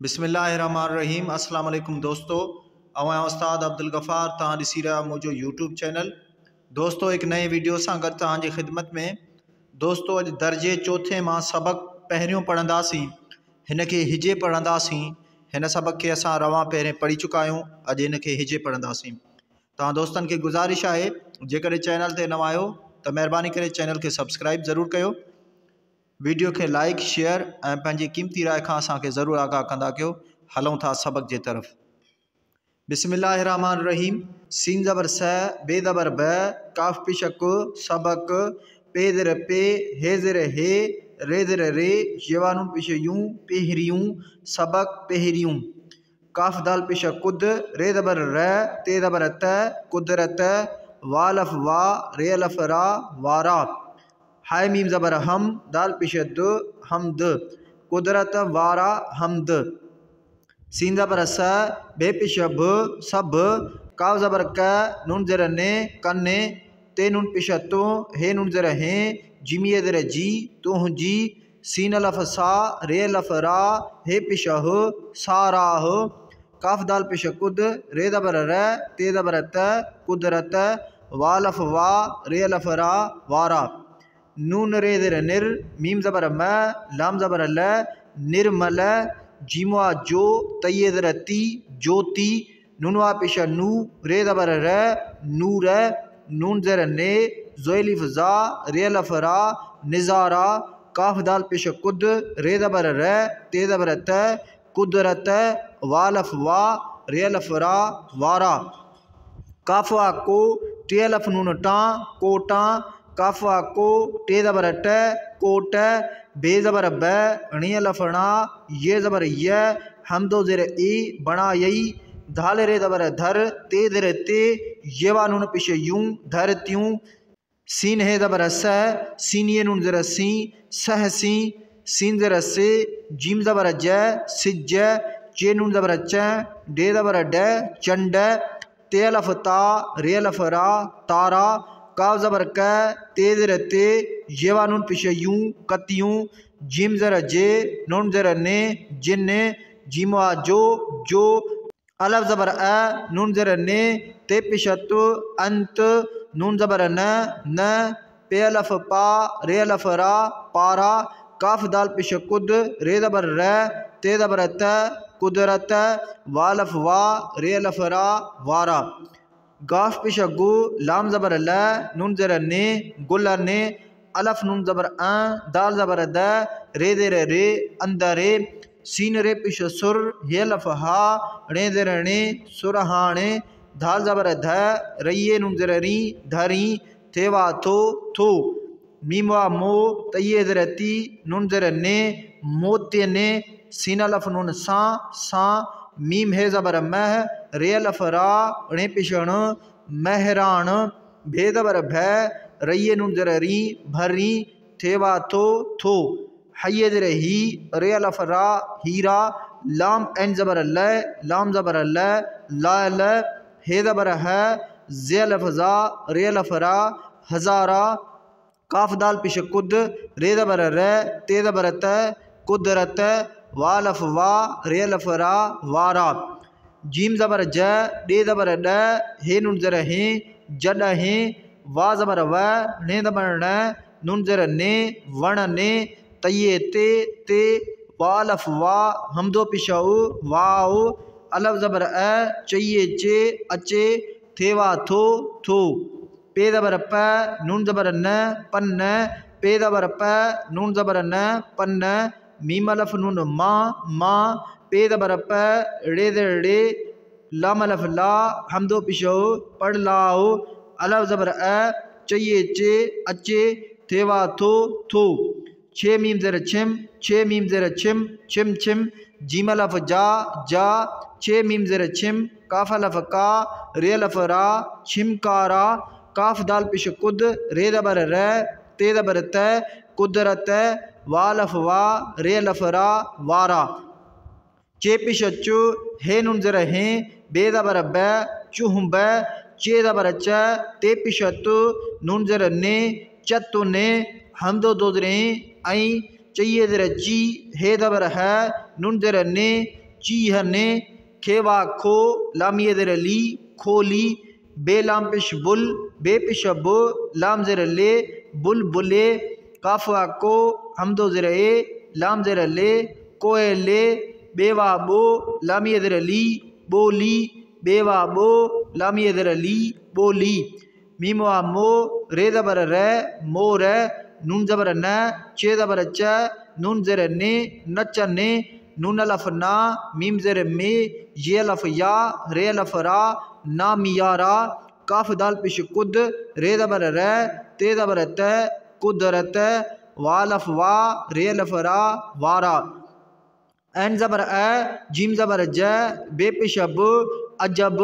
बिस्मिल्लाहिर्रहमानिर्रहीम। अस्सलाम वालेकुम दोस्तों, अवां उस्ताद अब्दुल गफ़ार तव्हां ॾिसी रहिया मुंहिंजो यूट्यूब चैनल। दोस्तों एक नए वीडियो सां गॾु तव्हांजी ख़िदमत में। दोस्तों अॼु दर्जे चौथे मां सबक़ पहिरियों पढ़ंदासीं, हिन खे हिजे पढ़ंदासीं। हिन सबक़ खे असां रवां पहिरें पढ़ी चुका आहियूं, अॼु हिन खे हिजे पढ़ंदासीं। तव्हां दोस्तनि खे गुज़ारिश आहे जेकॾहिं चैनल ते नवां आहियो त महिरबानी करे चैनल खे सब्सक्राइब ज़रूरु कयो, वीडियो के लाइक शेयर ऐं पंहिंजी क़ीमती राय खां असांखे ज़रूरु आगाह कंदा कयो। हलूं था सबक़ जे तरफ़। बिस्मिल्लाहिर्रहमानिर्रहीम। सीन ज़बर स, बे ज़बर ब, काफ पिशक सबक, पे ज़र पे, हे ज़र हे, रे ज़र रे, येवानुन पिश यूं, पेहरियूं, सबक पेहरियूं। काफ दाल पिश कुद, रे ज़बर र, ते ज़बर त, कुदरत, वालफ वा, रे अलफ रा, वारा। हाय मीम ज़बर हम, दाल पिश द, हमद, कुदरत वारा हमद। सीन ज़बर स, बे पिश ब, सब, काव ज़बर क, नून ज़र ने, कन्ने, ते नून पिश तो, हे नून ज़र हे, जिमी ज़र जी, तुह जी। सीन अलफ सा, रे अलफ रा, हे पिश ह, साराह। काफ दाल पिश कुद, रे ज़बर र, ते ज़बर त, कुदरत, वालफ वा, रे अलफ रा, वारा। नून रे ज़र निर, मीम ज़बर म, लाम ज़बर ल, निर्मल, जीमुआ जो, तये ज़र ती, ज्योति। नूनवा पिश नू, रे ज़बर र, नूर, नून ज़र ने, ज़ोलिफ ज़ा, रे अलफ रा, निज़ारा। काफ दाल पिश कुद, रे ज़बर र, ते ज़बर त, कुदरत, वालफ वा, रे अलफ रा, वारा। काफवा को, टे अलफ नून टां, कोटां। काफवा को, टे ज़बर ट, कोट, बे ज़बर ब, णी अलफ णा, ये ज़बर य, हमदो ज़र ए, बणा यई। धाल रे ज़बर धर, ते ज़र ते, येवा नून पिश यूं, धरत्यूं। सीन हे ज़बर स, सीनिये नून ज़र सी, सहसी। सीन ज़र से, जीम ज़बर ज, सिज। चे नून ज़बर च, डे ज़बर ड, चंड। ते अलफ ता, रे अलफ रा, तारा। काव ज़बर क, ते ज़र ते, येवा नून पिश यूं, कतियूं। जिम ज़र जे, नून ज़र ने, जिन। जिमुआ जो, जो। अलफ ज़बर अ, नून ज़र ने, ते पिश तो, अंत। नून ज़बर न, न। पे अलफ पा, रे अलफ रा, पारा। काफ दाल पिश कुद, रे ज़बर र, ते ज़बर त, कुदरत, वालफ वा, रे अलफ रा, वारा। गाफ पिश गु, लाम ज़बर ल, नून ज़र ने, गुलने। अलफ नून ज़बर अ, दाल ज़बर द, रे ज़र रे, अंदरे। सीन रे पिश सुर, हे अलफ हा, णे ज़र णे, सुरहाणे। धाल ज़बर ध, रइये नून ज़र री, धरी। थेवा थो, थो। मीमवा मो, तये ज़र ती, नून ज़र ने, मोत्य ने। सीन अलफ नून सा, सा। मीम हे ज़बर मह, रे अलफ रा, णे पिश ण, महराण। भे ज़बर भ, रइये नून ज़र री, भरी। थेवा थो, थो। हये ज़र ही, रे अलफ रा, हीरा। लाम एन ज़बर ल, लाम ज़बर ल, लाल। हे ज़बर ह, ज़े अलफ ज़ा, रे अलफ रा, हज़ारा। काफ दाल पिश कुद, रे ज़बर र, ते ज़बर त, कुदरत, वालफ वा, रे अलफ रा, वारा। जीम ज़बर ज, डे ज़बर ड, हे नून ज़र हे, जॾहिं। वा ज़बर व, ने ज़बर न, नून ज़र ने, वण ने। तये ते, ते। वालफ वा, हमदो पिशउ, वाओ। अलफ ज़बर अ, चये चे, अचे। थेवा थो, थो। पे ज़बर प, नून ज़बर न, पन्न। पे ज़बर प, नून ज़बर न, पन्न। मीम अलफ नून मा, मा। पे ज़बर प, रे ज़र रे, लाम अलफ ला, हमदो पिशो, पढ़ लाओ। अलफ ज़बर अ, चये चे, अचे। थेवा थो, थो। छे मीम ज़र छिम, छे मीम ज़र छिम, छिम छिम। जीम अलफ जा, जा। छे मीम ज़र छिम, काफ अलफ का, रे अलफ रा, छिमकारा। काफ दाल पिश कुद, रे ज़बर र, ते ज़बर त, कुदरत, वालफ वा, रे अलफ रा, वारा। चे पिश चु, हे नून ज़र हे, बे ज़बर ब, चुहब। चे ज़बर च, ते पिश तु, नून ज़र ने, चतु ने। हमदो दो ज़रे, ऐं। चये ज़र ची, हे ज़बर ह, नून ज़र ने, चीह ने, खेवा खो, लाम ये ज़ेर ली, खोली, बे लाम पेश बुल, बे पेश बु, लाम ज़ेर ले, बुल बुले, काफा को, हमदो ज़ेर ए, लाम ज़ेर ले, कोयले, बेवा बो, लाम ये ज़ेर ली, बोली, बेवा बो, लाम ये ज़ेर ली, बोली। मीमवा मो, रे ज़बर रे, मोर, नून ज़बर न, चे ज़बर च, नून ज़ेर ने, नचने, नून अलफ ना, मीम ज़ेर में, ये अलफ या, रे अलफ रा, ना मियारा, काफ दाल पेश कुद, रे ज़बर रे, ते ज़बर त, कुदरत, वालफ वा, रे अलफ रा, वारा। एन ज़बर अ, जीम ज़बर ज, बे पेश ब, अजब,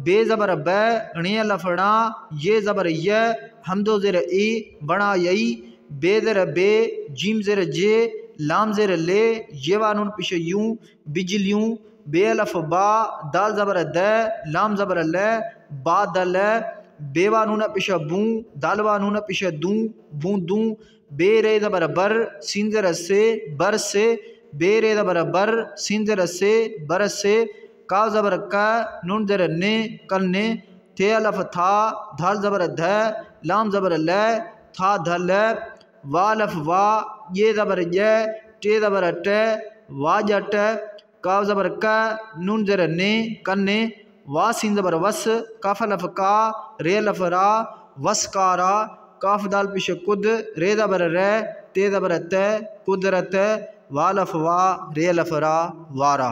बे ज़बर ब, णे लफड़ा, ये ज़बर य, हमदो ज़ेर ए, बड़ा यई, बे ज़ेर बे, जीम ज़ेर जे, लाम ज़ेर ले, ये वानून पेश यूं, बिजलियूं, बे अलफ बा, दाल ज़बर द, लाम ज़बर ल, बादल, बे वानून पेश बूं, दाल वानून पेश दूं, बूंदूं, बे रे ज़बर बर, सीन ज़ेर से, बर से, बे रे ज़बर बर, सीन ज़ेर से, बर से, काव ज़बर का, नून ज़ेर ने, कन्ने, थे अलफ था, धाल ज़बर ध, लाम ज़बर ल, था धल, वालफ वा, ये ज़बर य, टे ज़बर ट, वाजट, काव ज़बर का, नून ज़ेर ने, कन्ने, वा सीन ज़बर वस, काफ अलफ का, रे अलफ रा, वसकारा, काफ दाल पेश कुद, रे ज़बर रे, ते ज़बर त, कुदरत, वालफ वा, रे अलफ रा, वारा।